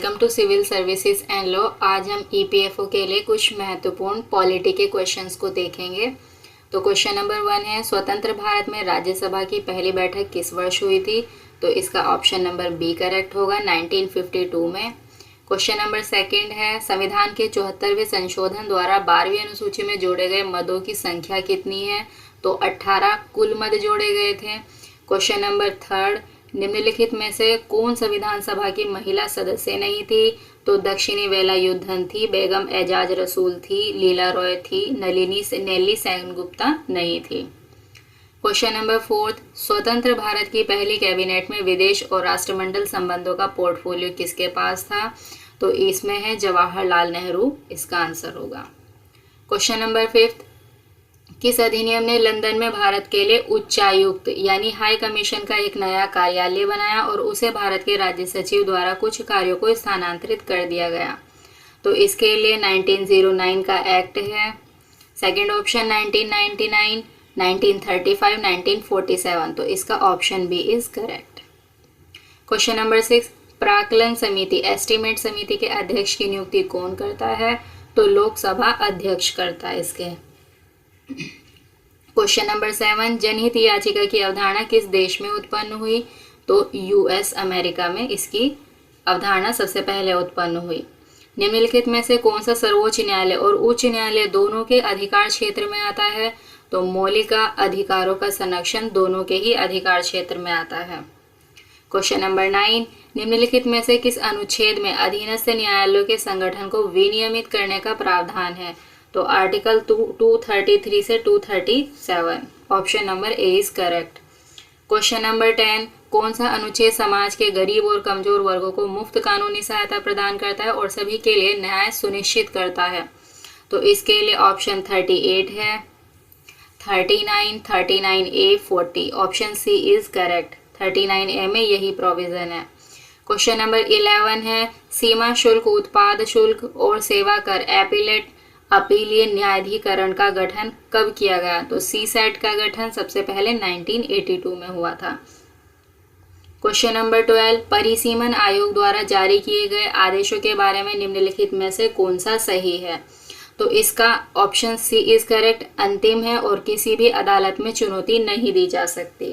Welcome to civil services and law. आज हम EPFO के लिए कुछ महत्वपूर्ण पॉलिटी के क्वेश्चंस को देखेंगे। तो क्वेश्चन नंबर 1 है, स्वतंत्र भारत में राज्यसभा की पहली बैठक किस वर्ष हुई थी? तो इसका ऑप्शन नंबर बी करेक्ट होगा, 1952 में। क्वेश्चन नंबर 2 है, संविधान के 74वें संशोधन द्वारा 12वीं अनुसूची में जोड़े गए मदों की संख्या कितनी है? तो 18 कुल मद जोड़े गए थे। क्वेश्चन नंबर 3, निम्नलिखित में से कौन संविधान सभा की महिला सदस्य नहीं थी? तो दक्षिणी वेलायुधन थी, बेगम एजाज रसूल थी, लीला रॉय थी, नेली सेनगुप्ता नहीं थी। क्वेश्चन नंबर 4, स्वतंत्र भारत की पहली कैबिनेट में विदेश और राष्ट्रमंडल संबंधों का पोर्टफोलियो किसके पास था? तो इसमें है जवाहरलाल नेहरू, इसका आंसर होगा। क्वेश्चन नंबर 5, किस अधिनियम ने लंदन में भारत के लिए उच्चायुक्त यानी हाई कमीशन का एक नया कार्यालय बनाया और उसे भारत के राज्य सचिव द्वारा कुछ कार्यों को स्थानांतरित कर दिया गया? तो इसके लिए 1909 का एक्ट है। सेकंड ऑप्शन 1999, 1935, 1947, तो इसका option B is correct. Question number 6, प्राक्कलन समिति एस्टीमेट समिति के अध्यक्ष की नियुक्ति कौन करता है? तो लोकसभा अध्यक्ष करता है इसके। क्वेश्चन नंबर 7, जनहित याचिका की अवधारणा किस देश में उत्पन्न हुई? तो यूएस अमेरिका में इसकी अवधारणा सबसे पहले उत्पन्न हुई। निम्नलिखित में से कौन सा सर्वोच्च न्यायालय और उच्च न्यायालय दोनों के अधिकार क्षेत्र में आता है? तो मौलिक अधिकारों का संरक्षण दोनों के ही अधिकार क्षेत्र में आता है। क्वेश्चन नंबर 9, निम्नलिखित में से किस अनुच्छेद में अधीनस्थ न्यायालयों के संगठन को विनियमित करने का प्रावधान है? तो आर्टिकल 233 से 237, option number A is correct. Question number 10, कौन सा अनुच्छेद समाज के गरीब और कमजोर वर्गों को मुफ्त कानूनी सहायता प्रदान करता है और सभी के लिए न्याय सुनिश्चित करता है? तो इसके लिए ऑप्शन 38 है, 39, 39A, 40, option C is correct. 39A में यही प्रोविजन है। क्वेश्चन नंबर 11 है, सीमा शुल्क, उत्पाद शुल्क और सेवा कर एपीलेट अपीलीय न्यायाधिकरण का गठन कब किया गया? तो सीसैट का गठन सबसे पहले 1982 में हुआ था। क्वेश्चन नंबर 12, परिसीमन आयोग द्वारा जारी किए गए आदेशों के बारे में निम्नलिखित में से कौन सा सही है? तो इसका ऑप्शन सी इज करेक्ट, अंतिम है और किसी भी अदालत में चुनौती नहीं दी जा सकती।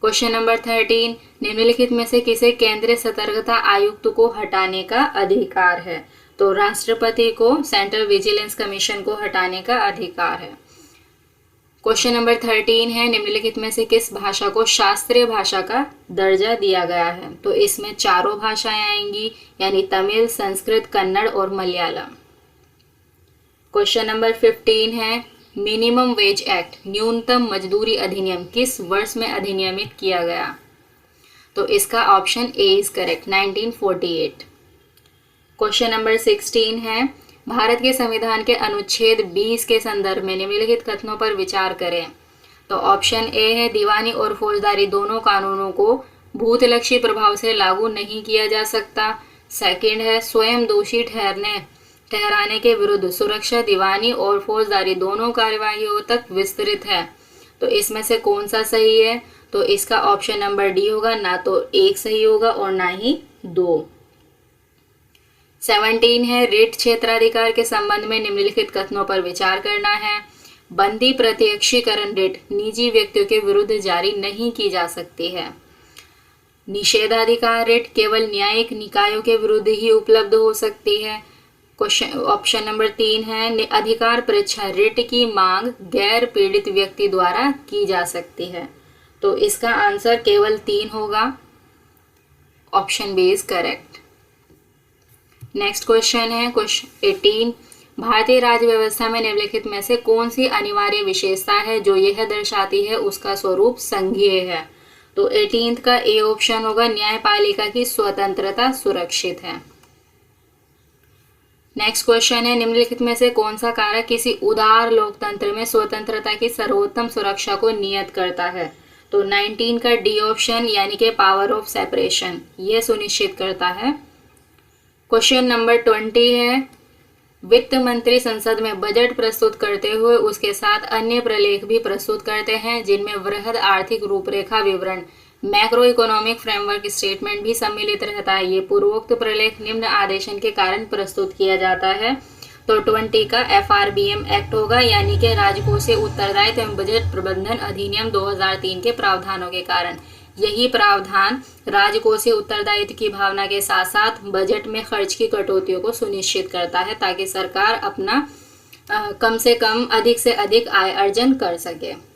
क्वेश्चन नंबर 13, निम्नलिखित में से किसे केंद्रीय सतर्कता आयुक्त को हटाने का अधिकार है? तो राष्ट्रपति को सेंट्रल विजिलेंस कमीशन को हटाने का अधिकार है। क्वेश्चन नंबर 13 है, निम्नलिखित में से किस भाषा को शास्त्रीय भाषा का दर्जा दिया गया है? तो इसमें चारों भाषाएं आएंगी, यानी तमिल, संस्कृत, कन्नड़ और मलयालम। क्वेश्चन नंबर 15 है, मिनिमम वेज एक्ट न्यूनतम मजदूरी अधिनियम किस वर्ष में अधिनियमित किया गया? तो इसका option A is correct, 1948। Question number 16 है, भारत के संविधान के अनुच्छेद 20 के संदर्भ में निम्नलिखित कथनों पर विचार करें। तो ऑप्शन ए है, दीवानी और फौजदारी दोनों कानूनों को भूतलक्षी प्रभाव से लागू नहीं किया जा सकता। सेकंड है, स्वयं दोषी ठहराने के विरुद्ध सुरक्षा दीवानी और फौजदारी दोनों कार्यवाहियों तक विस्तृत है। तो इसमें से कौन सा सही है? तो इसका ऑप्शन नंबर डी होगा, ना तो एक सही होगा और ना ही दो। 17 है, रिट क्षेत्राधिकार के संबंध में निम्नलिखित कथनों पर विचार करना है। बंदी प्रत्यक्षीकरण रिट निजी व्यक्तियों के विरुद्ध जारी नहीं की जा सकती है। निषेधाधिकार रिट केवल न्यायिक निकायों के विरुद्ध ही उपलब्ध हो सकती है। क्वेश्चन ऑप्शन नंबर 3 है, अधिकार परीक्षा रिट की मांग गैर पीड़ित व्यक्ति द्वारा की जा सकती है। तो इसका आंसर केवल 3 होगा, option B is correct. Next question है क्वेश्चन 18, भारतीय राज्य व्यवस्था में निम्नलिखित में से कौन सी अनिवार्य विशेषता है जो यह दर्शाती है उसका स्वरूप संघीय है? तो 18 का ए ऑप्शन होगा, न्यायपालिका की स्वतंत्रता सुरक्षित है। नेक्स्ट क्वेश्चन है, निम्नलिखित में से कौन सा कारक किसी उदार लोकतंत्र में स्वतंत्रता की सर्वोत्तम सुरक्षा को नियत करता है? तो 19 का डी ऑप्शन यानी कि पावर ऑफ सेपरेशन, यह सुनिश्चित करता है। क्वेश्चन नंबर 20 है, वित्त मंत्री संसद में बजट प्रस्तुत करते हुए उसके साथ अन्य प्रलेख भी प्रस्तुत करते हैं जिनमें वृहद आर्थिक रूपरेखा विवरण मैक्रो इकोनॉमिक फ्रेमवर्क स्टेटमेंट भी सम्मिलित रहता है। ये पूर्वोक्त प्रलेख निम्न आदेशन के कारण प्रस्तुत किया जाता है। तो 20 का FRBM एक्ट होगा, यानी कि राजकोषीय उत्तरदायित्व एवं बजट प्रबंधन अधिनियम 2003 के प्रावधानों के कारण। यही प्रावधान राजकोषीय उत्तरदायित्व की भावना के साथ साथ बजट में खर्च की कटौतियों को सुनिश्चित करता है, ताकि सरकार अपना कम से कम अधिक से अधिक आय अर्जन कर सके।